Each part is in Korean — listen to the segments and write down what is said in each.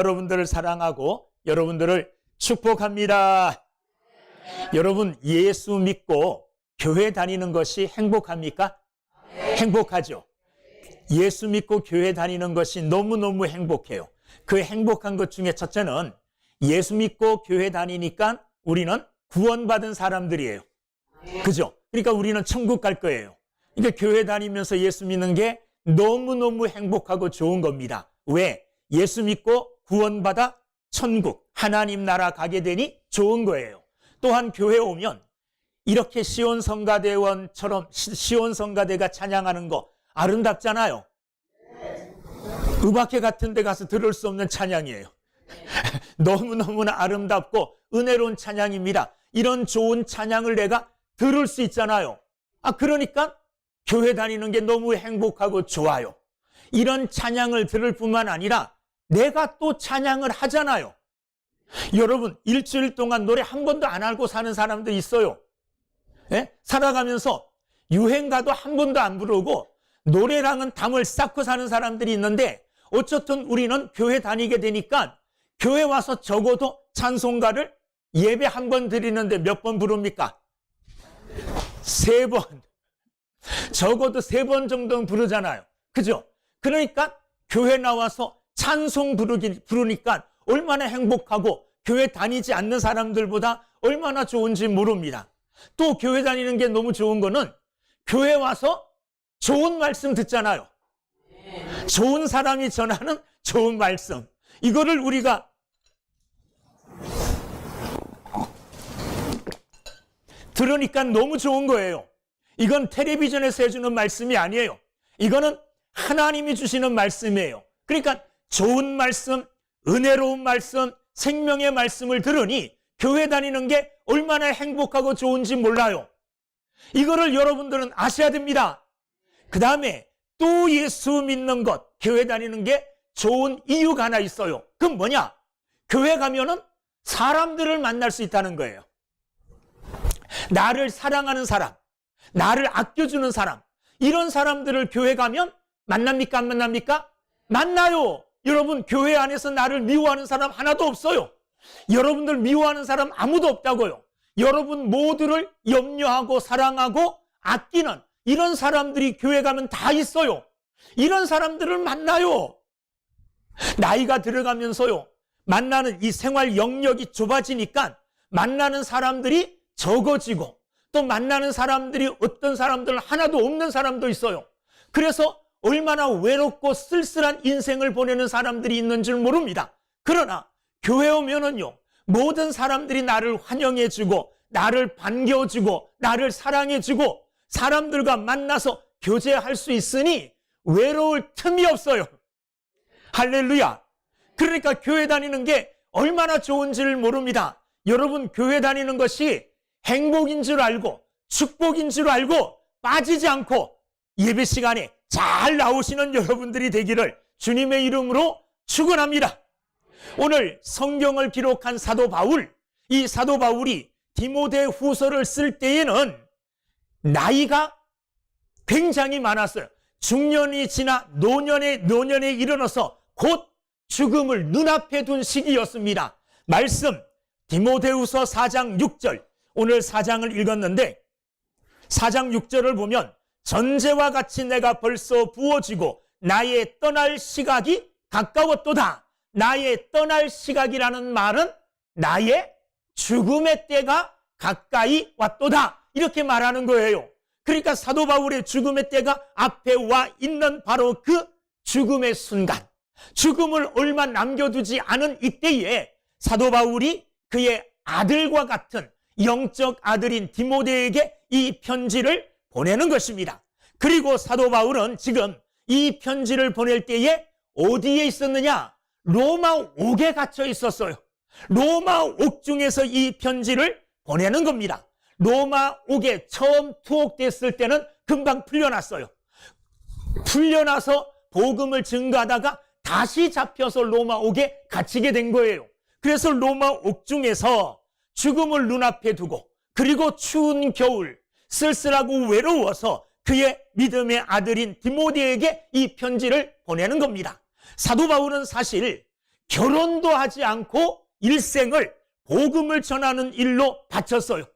여러분들을 사랑하고 여러분들을 축복합니다. 여러분, 예수 믿고 교회 다니는 것이 행복합니까? 행복하죠. 예수 믿고 교회 다니는 것이 너무너무 행복해요. 그 행복한 것 중에 첫째는 예수 믿고 교회 다니니까 우리는 구원받은 사람들이에요. 그죠? 그러니까 우리는 천국 갈 거예요. 그러니까 교회 다니면서 예수 믿는 게 너무너무 행복하고 좋은 겁니다. 왜? 예수 믿고 구원받아 천국, 하나님 나라 가게 되니 좋은 거예요. 또한 교회 오면 이렇게 시온성가대원처럼 시온성가대가 찬양하는 거 아름답잖아요. 음악회 같은 데 가서 들을 수 없는 찬양이에요. 너무너무나 아름답고 은혜로운 찬양입니다. 이런 좋은 찬양을 내가 들을 수 있잖아요. 그러니까 교회 다니는 게 너무 행복하고 좋아요. 이런 찬양을 들을 뿐만 아니라 내가 또 찬양을 하잖아요. 여러분, 일주일 동안 노래 한 번도 안 알고 사는 사람도 있어요. 예? 살아가면서 유행가도 한 번도 안 부르고 노래랑은 담을 쌓고 사는 사람들이 있는데, 어쨌든 우리는 교회 다니게 되니까 교회 와서 적어도 찬송가를 예배 한 번 드리는데 몇 번 부릅니까? 3번. 적어도 3번 정도는 부르잖아요. 그죠? 그러니까 교회 나와서 찬송 부르니까 얼마나 행복하고 교회 다니지 않는 사람들보다 얼마나 좋은지 모릅니다. 또 교회 다니는 게 너무 좋은 거는 교회 와서 좋은 말씀 듣잖아요. 좋은 사람이 전하는 좋은 말씀. 이거를 우리가 들으니까 너무 좋은 거예요. 이건 텔레비전에서 해주는 말씀이 아니에요. 이거는 하나님이 주시는 말씀이에요. 그러니까 좋은 말씀, 은혜로운 말씀, 생명의 말씀을 들으니 교회 다니는 게 얼마나 행복하고 좋은지 몰라요. 이거를 여러분들은 아셔야 됩니다. 그 다음에 또 예수 믿는 것, 교회 다니는 게 좋은 이유가 하나 있어요. 그건 뭐냐? 교회 가면은 사람들을 만날 수 있다는 거예요. 나를 사랑하는 사람, 나를 아껴주는 사람, 이런 사람들을 교회 가면 만납니까? 안 만납니까? 만나요. 여러분, 교회 안에서 나를 미워하는 사람 하나도 없어요. 여러분들 미워하는 사람 아무도 없다고요. 여러분 모두를 염려하고 사랑하고 아끼는 이런 사람들이 교회 가면 다 있어요. 이런 사람들을 만나요. 나이가 들어가면서요, 만나는 이 생활 영역이 좁아지니까 만나는 사람들이 적어지고, 또 만나는 사람들이 어떤 사람들 하나도 없는 사람도 있어요. 그래서 얼마나 외롭고 쓸쓸한 인생을 보내는 사람들이 있는 줄 모릅니다. 그러나 교회 오면은요, 모든 사람들이 나를 환영해주고 나를 반겨주고 나를 사랑해주고 사람들과 만나서 교제할 수 있으니 외로울 틈이 없어요. 할렐루야. 그러니까 교회 다니는 게 얼마나 좋은지를 모릅니다. 여러분, 교회 다니는 것이 행복인 줄 알고 축복인 줄 알고 빠지지 않고 예배 시간에 잘 나오시는 여러분들이 되기를 주님의 이름으로 축원합니다. 오늘 성경을 기록한 사도 바울, 이 사도 바울이 디모데 후서를 쓸 때에는 나이가 굉장히 많았어요. 중년이 지나 노년에 이르러서 곧 죽음을 눈앞에 둔 시기였습니다. 말씀 디모데후서 4장 6절, 오늘 4장을 읽었는데 4장 6절을 보면 전제와 같이 내가 벌써 부어지고 나의 떠날 시각이 가까웠도다. 나의 떠날 시각이라는 말은 나의 죽음의 때가 가까이 왔도다, 이렇게 말하는 거예요. 그러니까 사도 바울의 죽음의 때가 앞에 와 있는 바로 그 죽음의 순간, 죽음을 얼마 남겨두지 않은 이때에 사도 바울이 그의 아들과 같은 영적 아들인 디모데에게 이 편지를 보내는 것입니다. 그리고 사도 바울은 지금 이 편지를 보낼 때에 어디에 있었느냐? 로마 옥에 갇혀 있었어요. 로마 옥 중에서 이 편지를 보내는 겁니다. 로마 옥에 처음 투옥됐을 때는 금방 풀려났어요. 풀려나서 복음을 증거하다가 다시 잡혀서 로마 옥에 갇히게 된 거예요. 그래서 로마 옥 중에서 죽음을 눈앞에 두고, 그리고 추운 겨울 쓸쓸하고 외로워서 그의 믿음의 아들인 디모데에게 이 편지를 보내는 겁니다. 사도 바울은 사실 결혼도 하지 않고 일생을 복음을 전하는 일로 바쳤어요.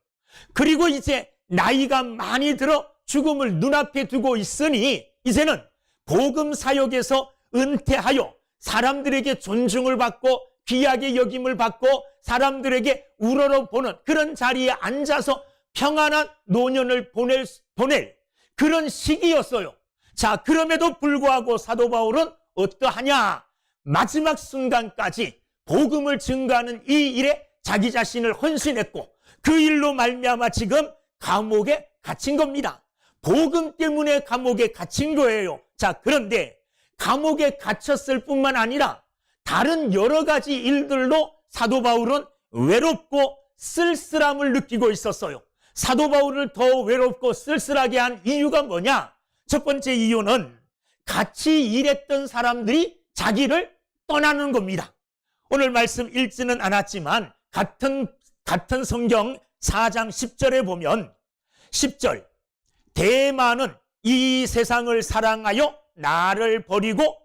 그리고 이제 나이가 많이 들어 죽음을 눈앞에 두고 있으니 이제는 복음 사역에서 은퇴하여 사람들에게 존중을 받고 귀하게 여김을 받고 사람들에게 우러러보는 그런 자리에 앉아서 평안한 노년을 보낼 그런 시기였어요. 자, 그럼에도 불구하고 사도 바울은 어떠하냐? 마지막 순간까지 복음을 증거하는 이 일에 자기 자신을 헌신했고 그 일로 말미암아 지금 감옥에 갇힌 겁니다. 복음 때문에 감옥에 갇힌 거예요. 자, 그런데 감옥에 갇혔을 뿐만 아니라 다른 여러 가지 일들로 사도 바울은 외롭고 쓸쓸함을 느끼고 있었어요. 사도 바울을 더 외롭고 쓸쓸하게 한 이유가 뭐냐? 첫 번째 이유는 같이 일했던 사람들이 자기를 떠나는 겁니다. 오늘 말씀 읽지는 않았지만 같은 성경 4장 10절에 보면 10절 데마는 이 세상을 사랑하여 나를 버리고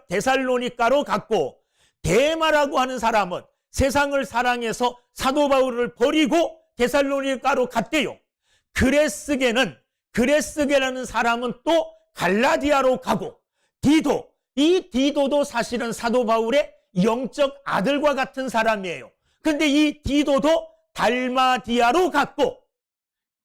데살로니가로 갔고, 데마라고 하는 사람은 세상을 사랑해서 사도 바울을 버리고 데살로니가로 갔대요. 그레스게라는 사람은 또 갈라디아로 가고, 이 디도도 사실은 사도 바울의 영적 아들과 같은 사람이에요. 그런데 이 디도도 달마디아로 갔고,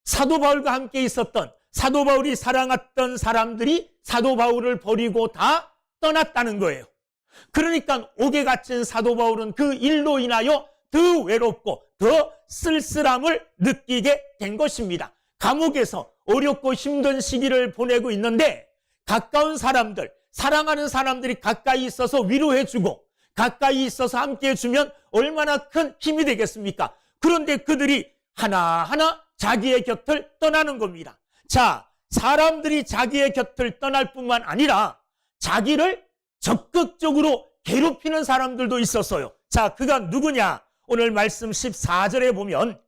사도 바울과 함께 있었던 사도 바울이 사랑했던 사람들이 사도 바울을 버리고 다 떠났다는 거예요. 그러니까 옥에 갇힌 사도 바울은 그 일로 인하여 더 외롭고 더 쓸쓸함을 느끼게 된 것입니다. 감옥에서 어렵고 힘든 시기를 보내고 있는데 가까운 사람들, 사랑하는 사람들이 가까이 있어서 위로해주고 가까이 있어서 함께 해주면 얼마나 큰 힘이 되겠습니까? 그런데 그들이 하나하나 자기의 곁을 떠나는 겁니다. 자, 사람들이 자기의 곁을 떠날 뿐만 아니라 자기를 적극적으로 괴롭히는 사람들도 있었어요. 자, 그가 누구냐? 오늘 말씀 14절에 보면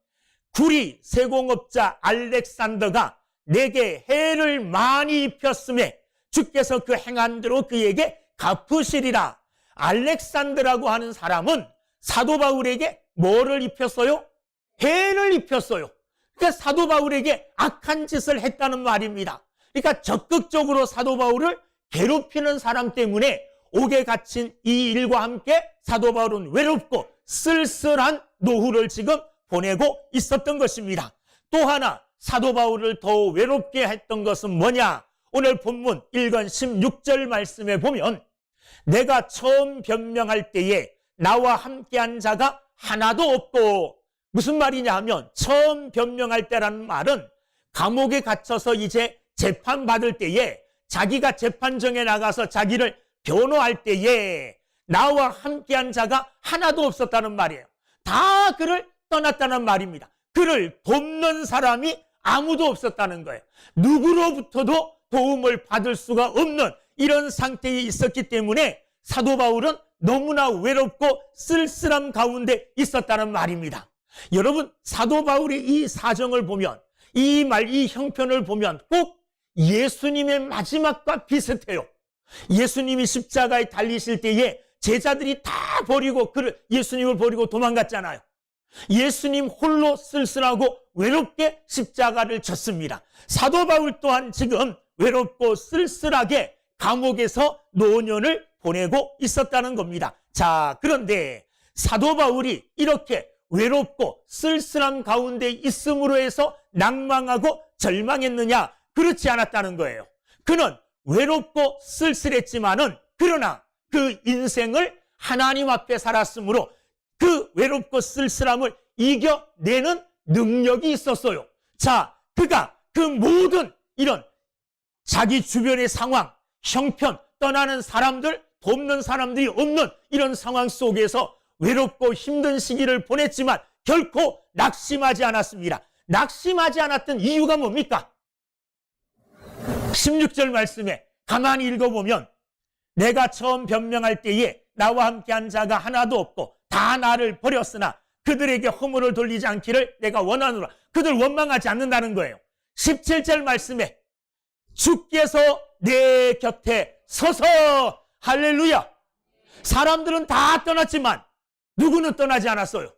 구리 세공업자 알렉산더가 내게 해를 많이 입혔음에 주께서 그 행한 대로 그에게 갚으시리라. 알렉산더라고 하는 사람은 사도 바울에게 뭐를 입혔어요? 해를 입혔어요. 그러니까 사도 바울에게 악한 짓을 했다는 말입니다. 그러니까 적극적으로 사도 바울을 괴롭히는 사람 때문에 옥에 갇힌 이 일과 함께 사도 바울은 외롭고 쓸쓸한 노후를 지금 보내고 있었던 것입니다. 또 하나 사도 바울을 더 외롭게 했던 것은 뭐냐? 오늘 본문 1권 16절 말씀에 보면 내가 처음 변명할 때에 나와 함께한 자가 하나도 없고, 무슨 말이냐 하면 처음 변명할 때라는 말은 감옥에 갇혀서 이제 재판받을 때에 자기가 재판정에 나가서 자기를 변호할 때에 나와 함께한 자가 하나도 없었다는 말이에요. 다 그를 떠났다는 말입니다. 그를 돕는 사람이 아무도 없었다는 거예요. 누구로부터도 도움을 받을 수가 없는 이런 상태에 있었기 때문에 사도 바울은 너무나 외롭고 쓸쓸함 가운데 있었다는 말입니다. 여러분, 사도 바울의 이 사정을 보면, 이 형편을 보면 꼭 예수님의 마지막과 비슷해요. 예수님이 십자가에 달리실 때에 제자들이 다 버리고 예수님을 버리고 도망갔잖아요. 예수님 홀로 쓸쓸하고 외롭게 십자가를 졌습니다. 사도 바울 또한 지금 외롭고 쓸쓸하게 감옥에서 노년을 보내고 있었다는 겁니다. 자, 그런데 사도 바울이 이렇게 외롭고 쓸쓸함 가운데 있음으로 해서 낭망하고 절망했느냐? 그렇지 않았다는 거예요. 그는 외롭고 쓸쓸했지만은 그러나 그 인생을 하나님 앞에 살았으므로 그 외롭고 쓸쓸함을 이겨내는 능력이 있었어요. 자, 그가 그 모든 이런 자기 주변의 상황, 형편, 떠나는 사람들, 돕는 사람들이 없는 이런 상황 속에서 외롭고 힘든 시기를 보냈지만 결코 낙심하지 않았습니다. 낙심하지 않았던 이유가 뭡니까? 16절 말씀에 가만히 읽어보면 내가 처음 변명할 때에 나와 함께한 자가 하나도 없고 다 나를 버렸으나 그들에게 허물을 돌리지 않기를 내가 원하노라. 그들 원망하지 않는다는 거예요. 17절 말씀에 주께서 내 곁에 서서 할렐루야. 사람들은 다 떠났지만 누구는 떠나지 않았어요?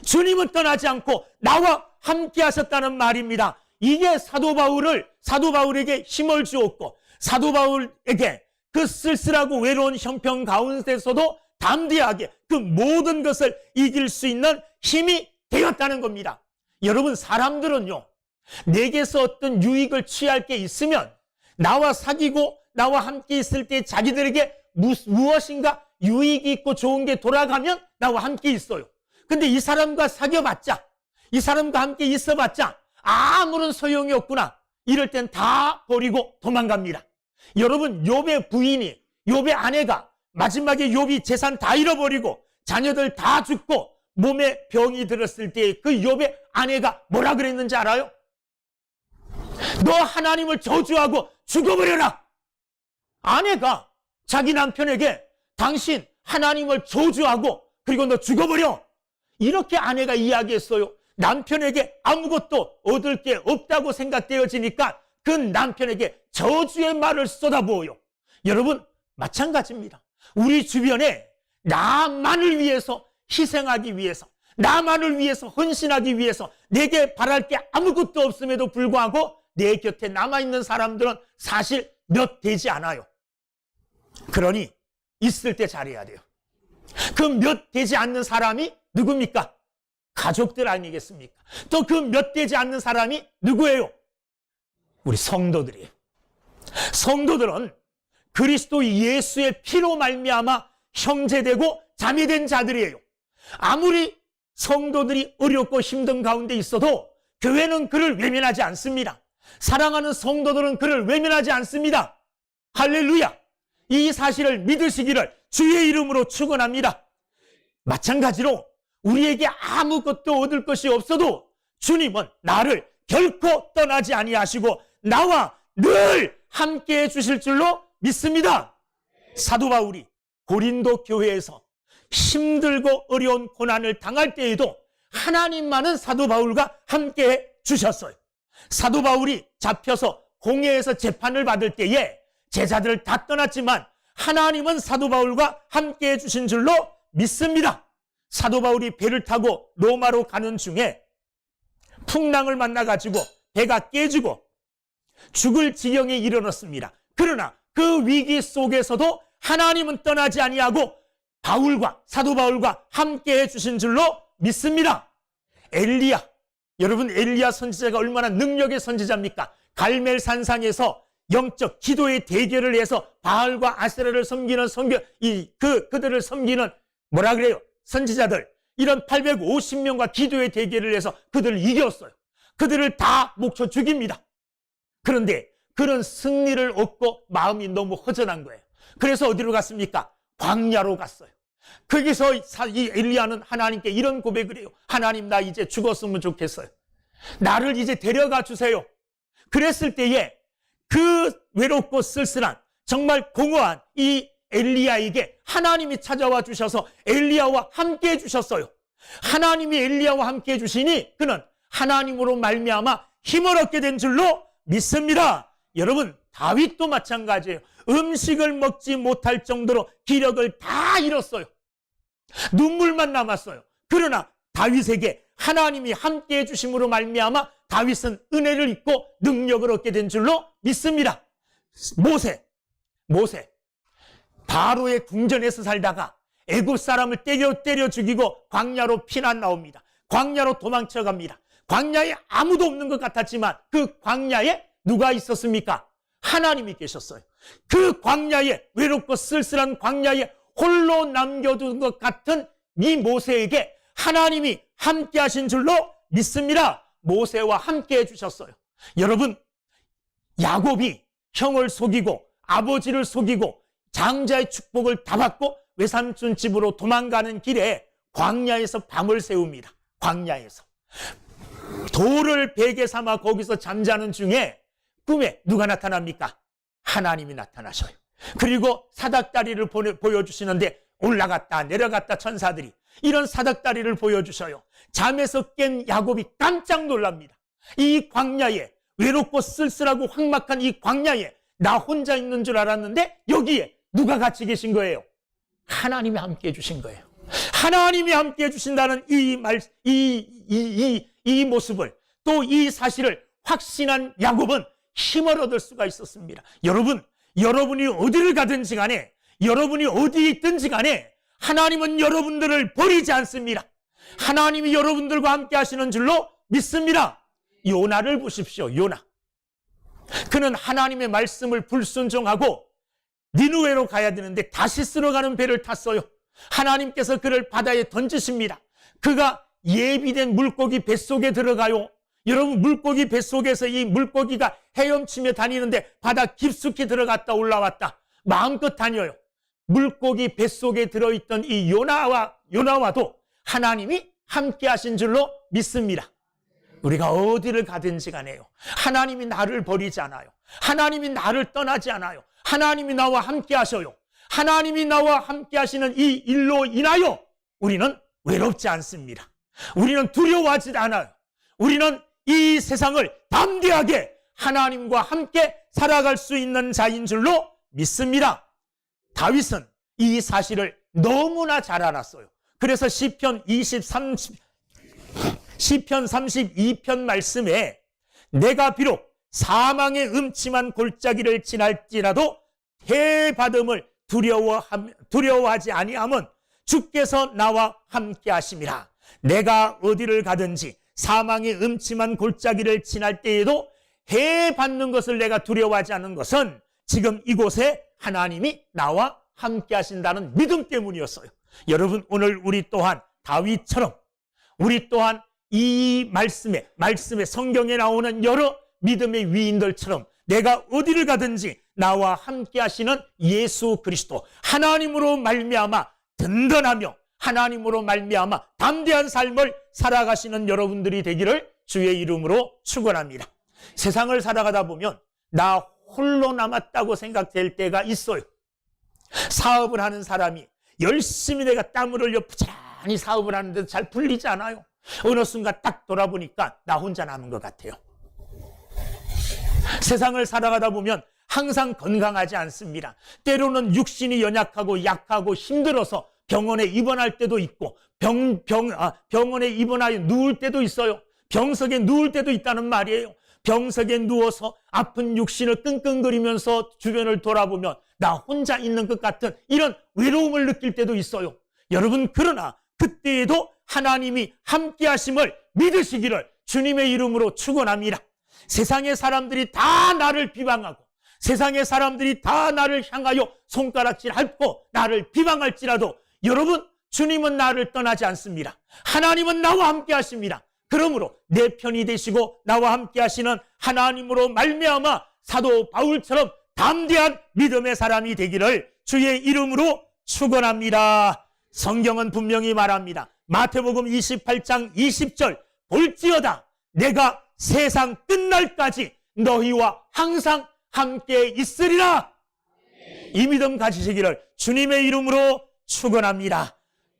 주님은 떠나지 않고 나와 함께 하셨다는 말입니다. 이게 사도 바울에게 힘을 주었고, 사도 바울에게 그 쓸쓸하고 외로운 형편 가운데서도 담대하게 그 모든 것을 이길 수 있는 힘이 되었다는 겁니다. 여러분, 사람들은요, 내게서 어떤 유익을 취할 게 있으면 나와 사귀고 나와 함께 있을 때 자기들에게 무엇인가 유익이 있고 좋은 게 돌아가면 나와 함께 있어요. 근데 이 사람과 사귀어봤자, 이 사람과 함께 있어봤자 아무런 소용이 없구나, 이럴 땐 다 버리고 도망갑니다. 여러분, 욥의 부인이, 욥의 아내가 마지막에 욥이 재산 다 잃어버리고 자녀들 다 죽고 몸에 병이 들었을 때 그 욥의 아내가 뭐라 그랬는지 알아요? 너 하나님을 저주하고 죽어버려라. 아내가 자기 남편에게 당신 하나님을 저주하고 그리고 너 죽어버려, 이렇게 아내가 이야기했어요. 남편에게 아무것도 얻을 게 없다고 생각되어지니까 그 남편에게 저주의 말을 쏟아부어요. 여러분, 마찬가지입니다. 우리 주변에 나만을 위해서 희생하기 위해서, 나만을 위해서 헌신하기 위해서 내게 바랄 게 아무것도 없음에도 불구하고 내 곁에 남아있는 사람들은 사실 몇 되지 않아요. 그러니 있을 때 잘해야 돼요. 그 몇 되지 않는 사람이 누굽니까? 가족들 아니겠습니까? 또 그 몇 되지 않는 사람이 누구예요? 우리 성도들이에요. 성도들은 그리스도 예수의 피로 말미암아 형제되고 자매된 자들이에요. 아무리 성도들이 어렵고 힘든 가운데 있어도 교회는 그를 외면하지 않습니다. 사랑하는 성도들은 그를 외면하지 않습니다. 할렐루야! 이 사실을 믿으시기를 주의 이름으로 축원합니다. 마찬가지로 우리에게 아무것도 얻을 것이 없어도 주님은 나를 결코 떠나지 아니하시고 나와 늘 함께해 주실 줄로 믿습니다. 사도 바울이 고린도 교회에서 힘들고 어려운 고난을 당할 때에도 하나님만은 사도 바울과 함께해 주셨어요. 사도 바울이 잡혀서 공회에서 재판을 받을 때에 제자들 다 떠났지만 하나님은 사도 바울과 함께해 주신 줄로 믿습니다. 사도 바울이 배를 타고 로마로 가는 중에 풍랑을 만나가지고 배가 깨지고 죽을 지경에 이르렀습니다. 그러나 그 위기 속에서도 하나님은 떠나지 아니하고 사도 바울과 함께해 주신 줄로 믿습니다. 엘리야, 여러분, 엘리야 선지자가 얼마나 능력의 선지자입니까? 갈멜산상에서 영적 기도의 대결을 해서 바알과 아세라를 섬기는 그들을 섬기는 뭐라 그래요? 선지자들, 이런 850명과 기도의 대결을 해서 그들을 이겼어요. 그들을 다 목쳐 죽입니다. 그런데 그런 승리를 얻고 마음이 너무 허전한 거예요. 그래서 어디로 갔습니까? 광야로 갔어요. 거기서 이 엘리야는 하나님께 이런 고백을 해요. 하나님, 나 이제 죽었으면 좋겠어요. 나를 이제 데려가 주세요. 그랬을 때에 그 외롭고 쓸쓸한 정말 공허한 이 엘리야에게 하나님이 찾아와 주셔서 엘리야와 함께 해주셨어요. 하나님이 엘리야와 함께 해주시니 그는 하나님으로 말미암아 힘을 얻게 된 줄로 믿습니다. 여러분, 다윗도 마찬가지예요. 음식을 먹지 못할 정도로 기력을 다 잃었어요. 눈물만 남았어요. 그러나 다윗에게 하나님이 함께 해주심으로 말미암아 다윗은 은혜를 입고 능력을 얻게 된 줄로 믿습니다. 모세 바로의 궁전에서 살다가 애굽 사람을 때려 죽이고 광야로 피난 나옵니다. 광야로 도망쳐 갑니다. 광야에 아무도 없는 것 같았지만 그 광야에 누가 있었습니까? 하나님이 계셨어요. 그 광야에, 외롭고 쓸쓸한 광야에 홀로 남겨둔 것 같은 이 모세에게 하나님이 함께 하신 줄로 믿습니다. 모세와 함께 해주셨어요. 여러분, 야곱이 형을 속이고 아버지를 속이고 장자의 축복을 다 받고 외삼촌 집으로 도망가는 길에 광야에서 밤을 새웁니다. 광야에서 돌을 베개 삼아 거기서 잠자는 중에 꿈에 누가 나타납니까? 하나님이 나타나셔요. 그리고 사닥다리를 보여주시는데 올라갔다 내려갔다 천사들이 이런 사닥다리를 보여주셔요. 잠에서 깬 야곱이 깜짝 놀랍니다. 이 광야에, 외롭고 쓸쓸하고 황막한 이 광야에 나 혼자 있는 줄 알았는데 여기에 누가 같이 계신 거예요? 하나님이 함께 해주신 거예요. 하나님이 함께 해주신다는 이 모습을, 또 이 사실을 확신한 야곱은 힘을 얻을 수가 있었습니다. 여러분이 어디를 가든지 간에, 여러분이 어디에 있든지 간에 하나님은 여러분들을 버리지 않습니다. 하나님이 여러분들과 함께 하시는 줄로 믿습니다. 요나를 보십시오. 요나. 그는 하나님의 말씀을 불순종하고 니느웨로 가야 되는데 다시스로 가는 배를 탔어요. 하나님께서 그를 바다에 던지십니다. 그가 예비된 물고기 뱃속에 들어가요. 여러분, 물고기 뱃속에서 이 물고기가 헤엄치며 다니는데 바다 깊숙이 들어갔다 올라왔다 마음껏 다녀요. 물고기 뱃속에 들어있던 이 요나와도 하나님이 함께 하신 줄로 믿습니다. 우리가 어디를 가든지 간에요, 하나님이 나를 버리지 않아요. 하나님이 나를 떠나지 않아요. 하나님이 나와 함께 하셔요. 하나님이 나와 함께 하시는 이 일로 인하여 우리는 외롭지 않습니다. 우리는 두려워하지 않아요. 우리는 이 세상을 담대하게 하나님과 함께 살아갈 수 있는 자인 줄로 믿습니다. 다윗은 이 사실을 너무나 잘 알았어요. 그래서 시편 32편 말씀에 내가 비록 사망의 음침한 골짜기를 지날지라도 해받음을 두려워하지 아니함은 주께서 나와 함께 하심이라. 내가 어디를 가든지 사망의 음침한 골짜기를 지날 때에도 해받는 것을 내가 두려워하지 않는 것은 지금 이곳에 하나님이 나와 함께 하신다는 믿음 때문이었어요. 여러분, 오늘 우리 또한 다윗처럼, 우리 또한 이 말씀에 성경에 나오는 여러 믿음의 위인들처럼 내가 어디를 가든지 나와 함께 하시는 예수 그리스도, 하나님으로 말미암아 든든하며 하나님으로 말미암아 담대한 삶을 살아가시는 여러분들이 되기를 주의 이름으로 축원합니다. 세상을 살아가다 보면 나 홀로 남았다고 생각될 때가 있어요. 사업을 하는 사람이 열심히 내가 땀을 흘려 부지런히 사업을 하는데도 잘 풀리지 않아요. 어느 순간 딱 돌아보니까 나 혼자 남은 것 같아요. 세상을 살아가다 보면 항상 건강하지 않습니다. 때로는 육신이 연약하고 약하고 힘들어서 병원에 입원할 때도 있고 병원에 입원하여 누울 때도 있어요. 병석에 누울 때도 있다는 말이에요. 병석에 누워서 아픈 육신을 끙끙거리면서 주변을 돌아보면 나 혼자 있는 것 같은 이런 외로움을 느낄 때도 있어요. 여러분, 그러나 그때에도 하나님이 함께 하심을 믿으시기를 주님의 이름으로 축원합니다. 세상의 사람들이 다 나를 비방하고 세상의 사람들이 다 나를 향하여 손가락질 핥고 나를 비방할지라도 여러분, 주님은 나를 떠나지 않습니다. 하나님은 나와 함께 하십니다. 그러므로 내 편이 되시고 나와 함께 하시는 하나님으로 말미암아 사도 바울처럼 담대한 믿음의 사람이 되기를 주의 이름으로 축원합니다. 성경은 분명히 말합니다. 마태복음 28장 20절 볼지어다 내가 세상 끝날까지 너희와 항상 함께 있으리라. 이 믿음 가지시기를 주님의 이름으로 축원합니다.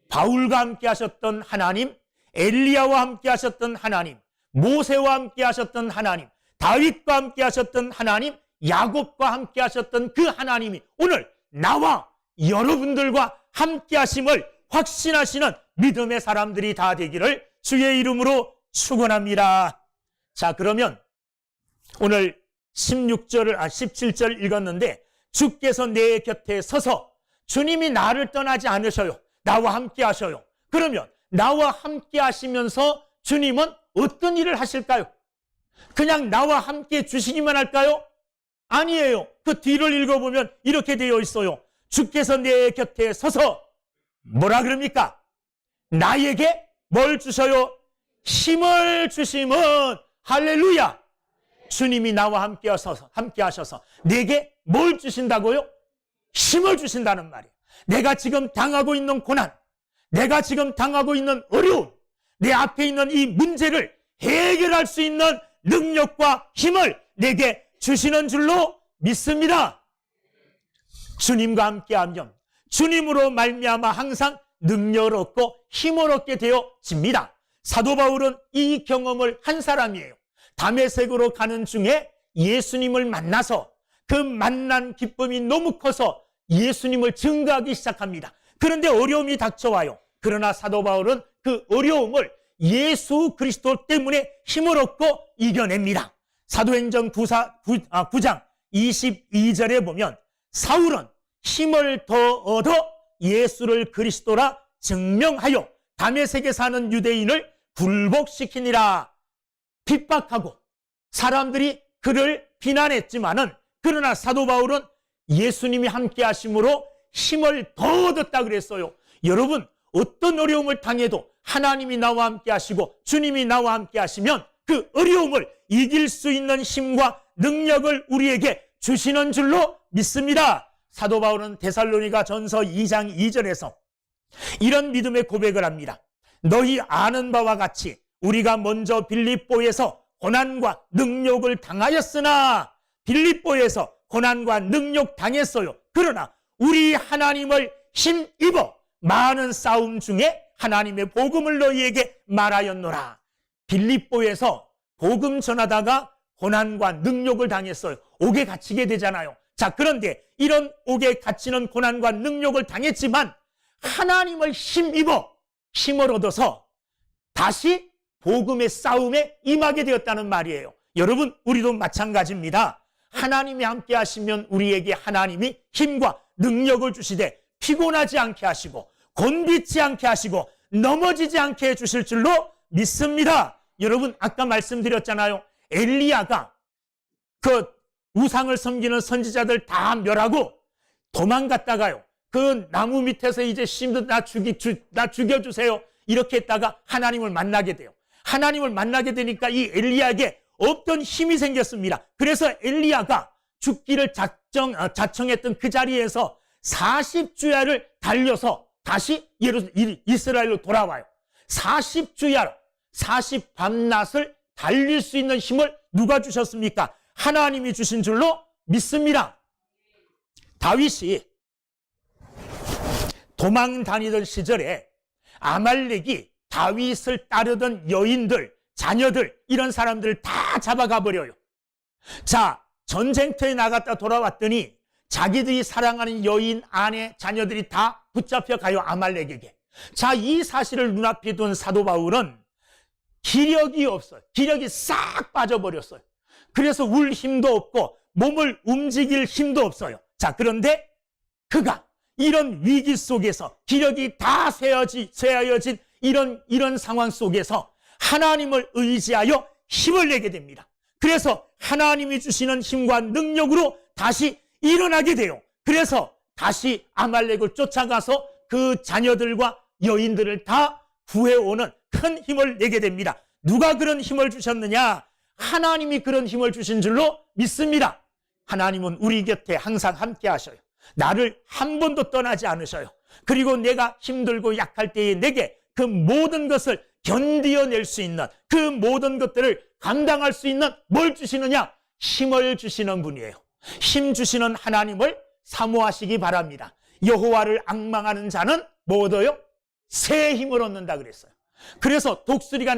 바울과 함께 하셨던 하나님, 엘리야와 함께 하셨던 하나님, 모세와 함께 하셨던 하나님, 다윗과 함께 하셨던 하나님, 야곱과 함께 하셨던 그 하나님이 오늘 나와 여러분들과 함께 하심을 확신하시는 믿음의 사람들이 다 되기를 주의 이름으로 축원합니다. 자, 그러면 오늘 17절 읽었는데 주께서 내 곁에 서서 주님이 나를 떠나지 않으셔요. 나와 함께 하셔요. 그러면 나와 함께 하시면서 주님은 어떤 일을 하실까요? 그냥 나와 함께 주시기만 할까요? 아니에요. 그 뒤를 읽어보면 이렇게 되어 있어요. 주께서 내 곁에 서서 뭐라 그럽니까? 나에게 뭘 주셔요? 힘을 주심은 할렐루야. 주님이 나와 함께 하셔서 내게 뭘 주신다고요? 힘을 주신다는 말이에요. 내가 지금 당하고 있는 고난, 내가 지금 당하고 있는 어려움, 내 앞에 있는 이 문제를 해결할 수 있는 능력과 힘을 내게 주시는 줄로 믿습니다. 주님과 함께하면 주님으로 말미암아 항상 능력을 얻고 힘을 얻게 되어집니다. 사도 바울은 이 경험을 한 사람이에요. 다메섹으로 가는 중에 예수님을 만나서 그 만난 기쁨이 너무 커서 예수님을 증거하기 시작합니다. 그런데 어려움이 닥쳐와요. 그러나 사도 바울은 그 어려움을 예수 그리스도 때문에 힘을 얻고 이겨냅니다. 사도행전 9장 22절에 보면 사울은 힘을 더 얻어 예수를 그리스도라 증명하여 다메섹에 사는 유대인을 굴복시키니라. 핍박하고 사람들이 그를 비난했지만은 그러나 사도 바울은 예수님이 함께 하심으로 힘을 더 얻었다 그랬어요. 여러분, 어떤 어려움을 당해도 하나님이 나와 함께 하시고 주님이 나와 함께 하시면 그 어려움을 이길 수 있는 힘과 능력을 우리에게 주시는 줄로 믿습니다. 사도 바울은 데살로니가 전서 2장 2절에서 이런 믿음의 고백을 합니다. 너희 아는 바와 같이 우리가 먼저 빌립보에서 고난과 능욕을 당하였으나, 빌립보에서 고난과 능욕 당했어요. 그러나 우리 하나님을 힘입어 많은 싸움 중에 하나님의 복음을 너희에게 말하였노라. 빌립보에서 복음 전하다가 고난과 능욕을 당했어요. 옥에 갇히게 되잖아요. 자, 그런데 이런 옥에 갇히는 고난과 능욕을 당했지만 하나님을 힘입어 힘을 얻어서 다시 복음의 싸움에 임하게 되었다는 말이에요. 여러분, 우리도 마찬가지입니다. 하나님이 함께 하시면 우리에게 하나님이 힘과 능력을 주시되 피곤하지 않게 하시고 곤비지 않게 하시고 넘어지지 않게 해주실 줄로 믿습니다. 여러분, 아까 말씀드렸잖아요. 엘리야가 그 우상을 섬기는 선지자들 다 멸하고 도망갔다가요, 그 나무 밑에서 이제 심도 나 죽여주세요 이렇게 했다가 하나님을 만나게 돼요. 하나님을 만나게 되니까 이 엘리야에게 없던 힘이 생겼습니다. 그래서 엘리야가 죽기를 자청했던 그 자리에서 40주야를 달려서 다시 이스라엘로 돌아와요. 40주야, 40밤낮을 달릴 수 있는 힘을 누가 주셨습니까? 하나님이 주신 줄로 믿습니다. 다윗이 도망 다니던 시절에 아말렉이 다윗을 따르던 여인들, 자녀들, 이런 사람들을 다 잡아가 버려요. 자, 전쟁터에 나갔다 돌아왔더니 자기들이 사랑하는 여인, 아내, 자녀들이 다 붙잡혀 가요, 아말렉에게. 자, 이 사실을 눈앞에 둔 사도 바울은 기력이 없어요. 기력이 싹 빠져버렸어요. 그래서 울 힘도 없고 몸을 움직일 힘도 없어요. 자, 그런데 그가 이런 위기 속에서 기력이 다 쇠하여진 이런 상황 속에서 하나님을 의지하여 힘을 내게 됩니다. 그래서 하나님이 주시는 힘과 능력으로 다시 일어나게 돼요. 그래서 다시 아말렉을 쫓아가서 그 자녀들과 여인들을 다 구해오는 큰 힘을 내게 됩니다. 누가 그런 힘을 주셨느냐? 하나님이 그런 힘을 주신 줄로 믿습니다. 하나님은 우리 곁에 항상 함께 하셔요. 나를 한 번도 떠나지 않으셔요. 그리고 내가 힘들고 약할 때에 내게 그 모든 것을 견디어낼 수 있는, 그 모든 것들을 감당할 수 있는 뭘 주시느냐? 힘을 주시는 분이에요. 힘 주시는 하나님을 사모하시기 바랍니다. 여호와를 앙망하는 자는 뭐 얻어요? 새 힘을 얻는다 그랬어요. 그래서 독수리가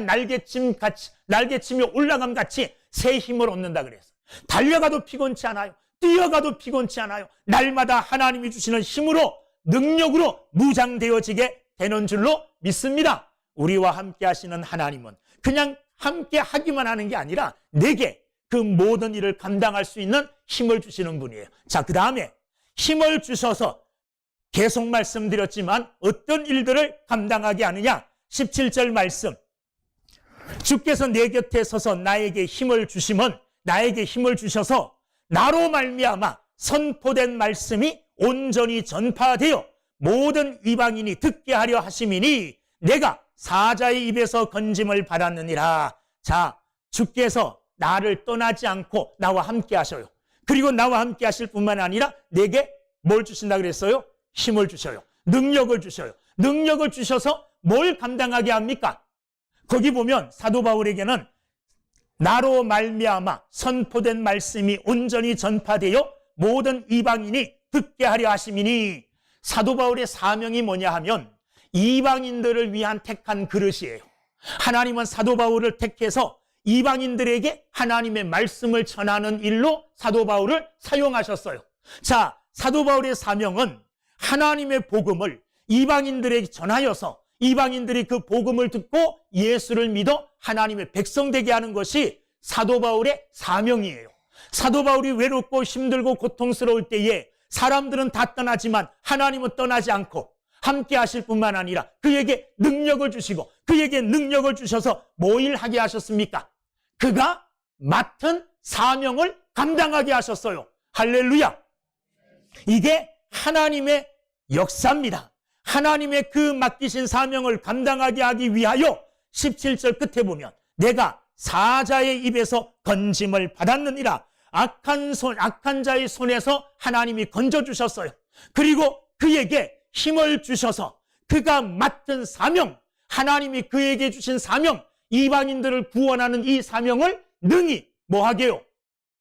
날개치며 올라감 같이 새 힘을 얻는다 그랬어요. 달려가도 피곤치 않아요. 뛰어가도 피곤치 않아요. 날마다 하나님이 주시는 힘으로, 능력으로 무장되어지게 되는 줄로 믿습니다. 우리와 함께 하시는 하나님은 그냥 함께 하기만 하는 게 아니라 내게 그 모든 일을 감당할 수 있는 힘을 주시는 분이에요. 자, 그 다음에 힘을 주셔서 계속 말씀드렸지만 어떤 일들을 감당하게 하느냐? 17절 말씀. 주께서 내 곁에 서서 나에게 힘을 주시면, 나에게 힘을 주셔서 나로 말미암아 선포된 말씀이 온전히 전파되어 모든 이방인이 듣게 하려 하심이니 내가 사자의 입에서 건짐을 받았느니라. 자, 주께서 나를 떠나지 않고 나와 함께 하셔요. 그리고 나와 함께 하실 뿐만 아니라 내게 뭘 주신다 그랬어요? 힘을 주셔요. 능력을 주셔요. 능력을 주셔서 뭘 감당하게 합니까? 거기 보면 사도 바울에게는 나로 말미암아 선포된 말씀이 온전히 전파되어 모든 이방인이 듣게 하려 하심이니, 사도 바울의 사명이 뭐냐 하면 이방인들을 위한 택한 그릇이에요. 하나님은 사도 바울을 택해서 이방인들에게 하나님의 말씀을 전하는 일로 사도 바울을 사용하셨어요. 자, 사도 바울의 사명은 하나님의 복음을 이방인들에게 전하여서 이방인들이 그 복음을 듣고 예수를 믿어 하나님의 백성 되게 하는 것이 사도 바울의 사명이에요. 사도 바울이 외롭고 힘들고 고통스러울 때에 사람들은 다 떠나지만 하나님은 떠나지 않고 함께 하실 뿐만 아니라 그에게 능력을 주시고 그에게 능력을 주셔서 뭐 일하게 하셨습니까? 그가 맡은 사명을 감당하게 하셨어요. 할렐루야! 이게 하나님의 역사입니다. 하나님의 그 맡기신 사명을 감당하게 하기 위하여 17절 끝에 보면 내가 사자의 입에서 건짐을 받았느니라. 악한 자의 손에서 하나님이 건져주셨어요. 그리고 그에게 힘을 주셔서 그가 맡은 사명, 하나님이 그에게 주신 사명, 이방인들을 구원하는 이 사명을 능히 뭐하게요?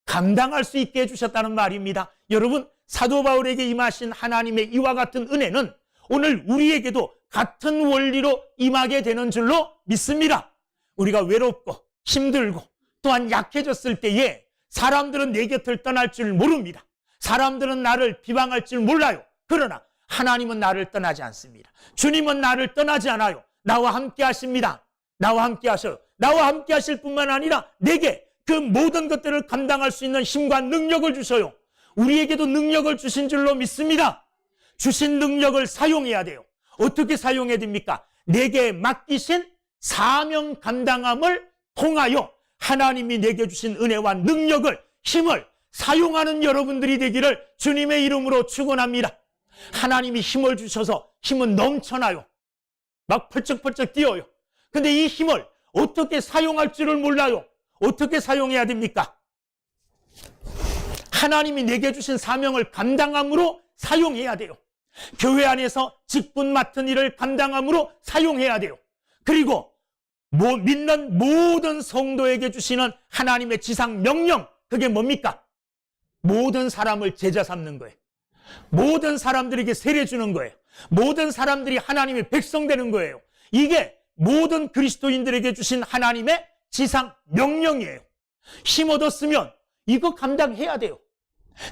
감당할 수 있게 해주셨다는 말입니다. 여러분, 사도 바울에게 임하신 하나님의 이와 같은 은혜는 오늘 우리에게도 같은 원리로 임하게 되는 줄로 믿습니다. 우리가 외롭고 힘들고 또한 약해졌을 때에 사람들은 내 곁을 떠날 줄 모릅니다. 사람들은 나를 비방할 줄 몰라요. 그러나 하나님은 나를 떠나지 않습니다. 주님은 나를 떠나지 않아요. 나와 함께 하십니다. 나와 함께 하셔요. 나와 함께 하실 뿐만 아니라 내게 그 모든 것들을 감당할 수 있는 힘과 능력을 주셔요. 우리에게도 능력을 주신 줄로 믿습니다. 주신 능력을 사용해야 돼요. 어떻게 사용해야 됩니까? 내게 맡기신 사명 감당함을 통하여 하나님이 내게 주신 은혜와 능력을, 힘을 사용하는 여러분들이 되기를 주님의 이름으로 축원합니다. 하나님이 힘을 주셔서 힘은 넘쳐나요. 막 펄쩍펄쩍 뛰어요. 근데 이 힘을 어떻게 사용할 줄을 몰라요. 어떻게 사용해야 됩니까? 하나님이 내게 주신 사명을 감당함으로 사용해야 돼요. 교회 안에서 직분 맡은 일을 감당함으로 사용해야 돼요. 그리고 믿는 모든 성도에게 주시는 하나님의 지상 명령, 그게 뭡니까? 모든 사람을 제자 삼는 거예요. 모든 사람들에게 세례 주는 거예요. 모든 사람들이 하나님의 백성 되는 거예요. 이게 모든 그리스도인들에게 주신 하나님의 지상 명령이에요. 힘 얻었으면 이거 감당해야 돼요.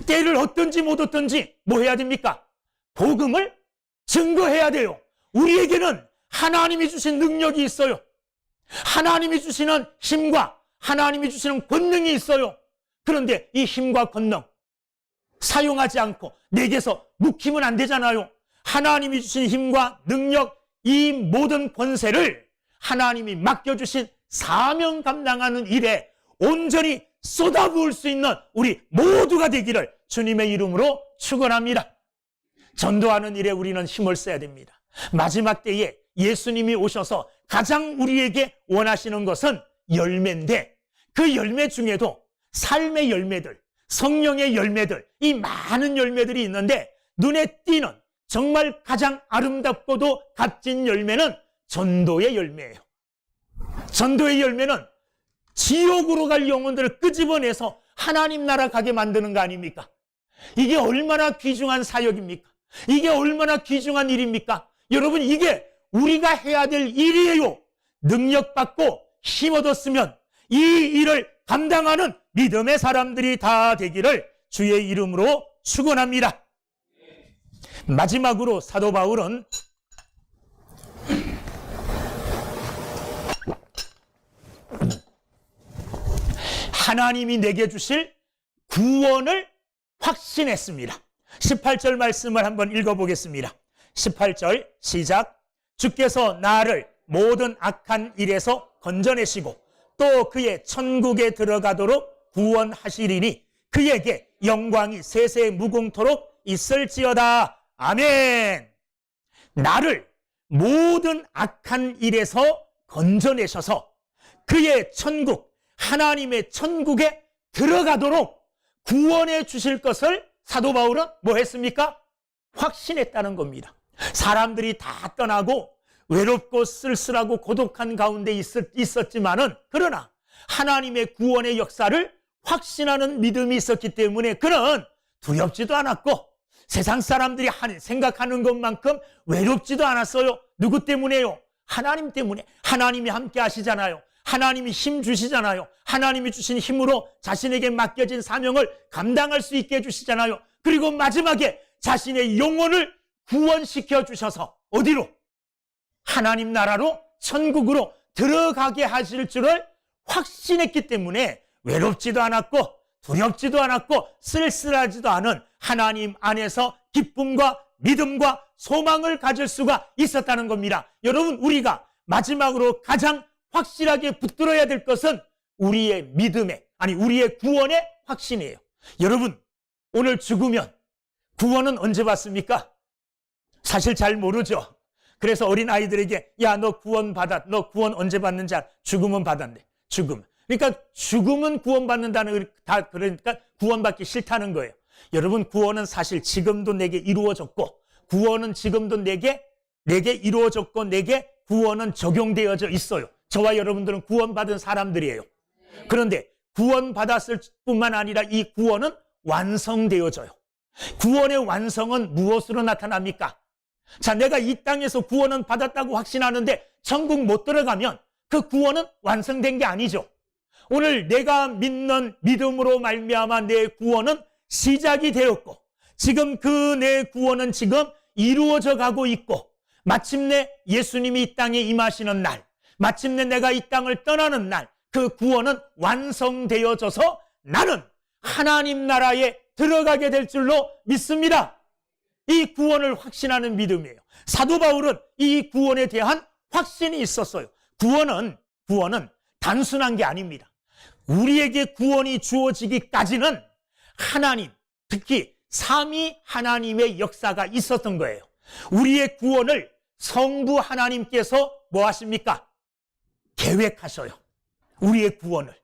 때를 얻든지 못 얻든지 뭐 해야 됩니까? 복음을 증거해야 돼요. 우리에게는 하나님이 주신 능력이 있어요. 하나님이 주시는 힘과 하나님이 주시는 권능이 있어요. 그런데 이 힘과 권능 사용하지 않고 내게서 묵히면 안 되잖아요. 하나님이 주신 힘과 능력, 이 모든 권세를 하나님이 맡겨주신 사명 감당하는 일에 온전히 쏟아부을 수 있는 우리 모두가 되기를 주님의 이름으로 축원합니다. 전도하는 일에 우리는 힘을 써야 됩니다. 마지막 때에 예수님이 오셔서 가장 우리에게 원하시는 것은 열매인데 그 열매 중에도 삶의 열매들, 성령의 열매들, 이 많은 열매들이 있는데 눈에 띄는 정말 가장 아름답고도 값진 열매는 전도의 열매예요. 전도의 열매는 지옥으로 갈 영혼들을 끄집어내서 하나님 나라 가게 만드는 거 아닙니까? 이게 얼마나 귀중한 사역입니까? 이게 얼마나 귀중한 일입니까? 여러분, 이게 우리가 해야 될 일이에요. 능력받고 힘 얻었으면 이 일을 감당하는 믿음의 사람들이 다 되기를 주의 이름으로 축원합니다. 마지막으로 사도 바울은 하나님이 내게 주실 구원을 확신했습니다. 18절 말씀을 한번 읽어보겠습니다. 18절 시작. 주께서 나를 모든 악한 일에서 건져내시고 또 그의 천국에 들어가도록 구원하시리니 그에게 영광이 세세 무궁토록 있을지어다. 아멘. 나를 모든 악한 일에서 건져내셔서 그의 천국, 하나님의 천국에 들어가도록 구원해 주실 것을 사도 바울은 뭐 했습니까? 확신했다는 겁니다. 사람들이 다 떠나고 외롭고 쓸쓸하고 고독한 가운데 있었지만은 그러나 하나님의 구원의 역사를 확신하는 믿음이 있었기 때문에 그는 두렵지도 않았고 세상 사람들이 생각하는 것만큼 외롭지도 않았어요. 누구 때문에요? 하나님 때문에. 하나님이 함께 하시잖아요. 하나님이 힘 주시잖아요. 하나님이 주신 힘으로 자신에게 맡겨진 사명을 감당할 수 있게 해주시잖아요. 그리고 마지막에 자신의 영혼을 구원시켜 주셔서 어디로? 하나님 나라로, 천국으로 들어가게 하실 줄을 확신했기 때문에 외롭지도 않았고 두렵지도 않았고 쓸쓸하지도 않은 하나님 안에서 기쁨과 믿음과 소망을 가질 수가 있었다는 겁니다. 여러분, 우리가 마지막으로 가장 확실하게 붙들어야 될 것은 우리의 믿음의, 우리의 구원의 확신이에요. 여러분, 오늘 죽으면 구원은 언제 받습니까? 사실 잘 모르죠. 그래서 어린아이들에게 야, 너 구원 언제 받는지 알아? 죽으면 받았네. 죽음. 그러니까 죽음은 구원받는다는, 그러니까 구원받기 싫다는 거예요. 여러분, 구원은 사실 지금도 내게 이루어졌고, 구원은 지금도 내게 이루어졌고, 내게 구원은 적용되어져 있어요. 저와 여러분들은 구원받은 사람들이에요. 그런데 구원받았을 뿐만 아니라 이 구원은 완성되어져요. 구원의 완성은 무엇으로 나타납니까? 자, 내가 이 땅에서 구원은 받았다고 확신하는데 천국 못 들어가면 그 구원은 완성된 게 아니죠. 오늘 내가 믿는 믿음으로 말미암아 내 구원은 시작이 되었고, 지금 그 내 구원은 지금 이루어져 가고 있고, 마침내 예수님이 이 땅에 임하시는 날, 마침내 내가 이 땅을 떠나는 날, 그 구원은 완성되어져서 나는 하나님 나라에 들어가게 될 줄로 믿습니다. 이 구원을 확신하는 믿음이에요. 사도 바울은 이 구원에 대한 확신이 있었어요. 구원은 단순한 게 아닙니다. 우리에게 구원이 주어지기까지는 하나님, 특히 삼위 하나님의 역사가 있었던 거예요. 우리의 구원을 성부 하나님께서 뭐 하십니까? 계획하셔요. 우리의 구원을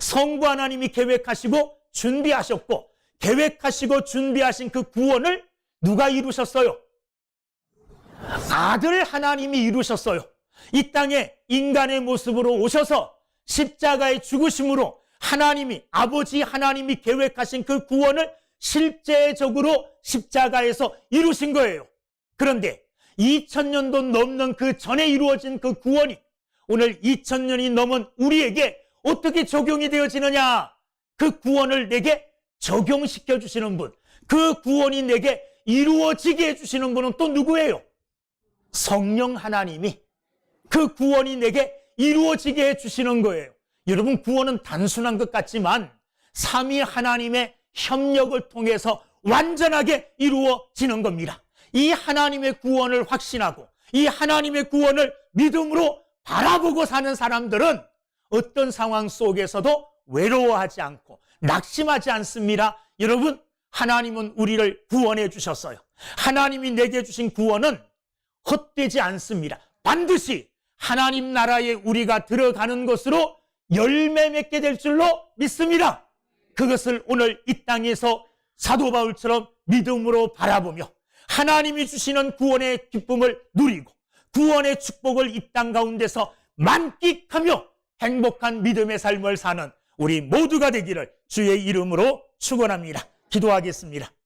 성부 하나님이 계획하시고 준비하셨고, 계획하시고 준비하신 그 구원을 누가 이루셨어요? 아들 하나님이 이루셨어요. 이 땅에 인간의 모습으로 오셔서 십자가의 죽으심으로 아버지 하나님이 계획하신 그 구원을 실제적으로 십자가에서 이루신 거예요. 그런데 2000년도 넘는 그 전에 이루어진 그 구원이 오늘 2000년이 넘은 우리에게 어떻게 적용이 되어지느냐? 그 구원을 내게 적용시켜 주시는 분, 그 구원이 내게 이루어지게 해주시는 분은 또 누구예요? 성령 하나님이 그 구원이 내게 이루어지게 해주시는 거예요. 여러분, 구원은 단순한 것 같지만 삼위 하나님의 협력을 통해서 완전하게 이루어지는 겁니다. 이 하나님의 구원을 확신하고 이 하나님의 구원을 믿음으로 바라보고 사는 사람들은 어떤 상황 속에서도 외로워하지 않고 낙심하지 않습니다. 여러분, 하나님은 우리를 구원해 주셨어요. 하나님이 내게 주신 구원은 헛되지 않습니다. 반드시 하나님 나라에 우리가 들어가는 것으로 열매 맺게 될 줄로 믿습니다. 그것을 오늘 이 땅에서 사도 바울처럼 믿음으로 바라보며 하나님이 주시는 구원의 기쁨을 누리고 구원의 축복을 이 땅 가운데서 만끽하며 행복한 믿음의 삶을 사는 우리 모두가 되기를 주의 이름으로 축원합니다. 기도하겠습니다.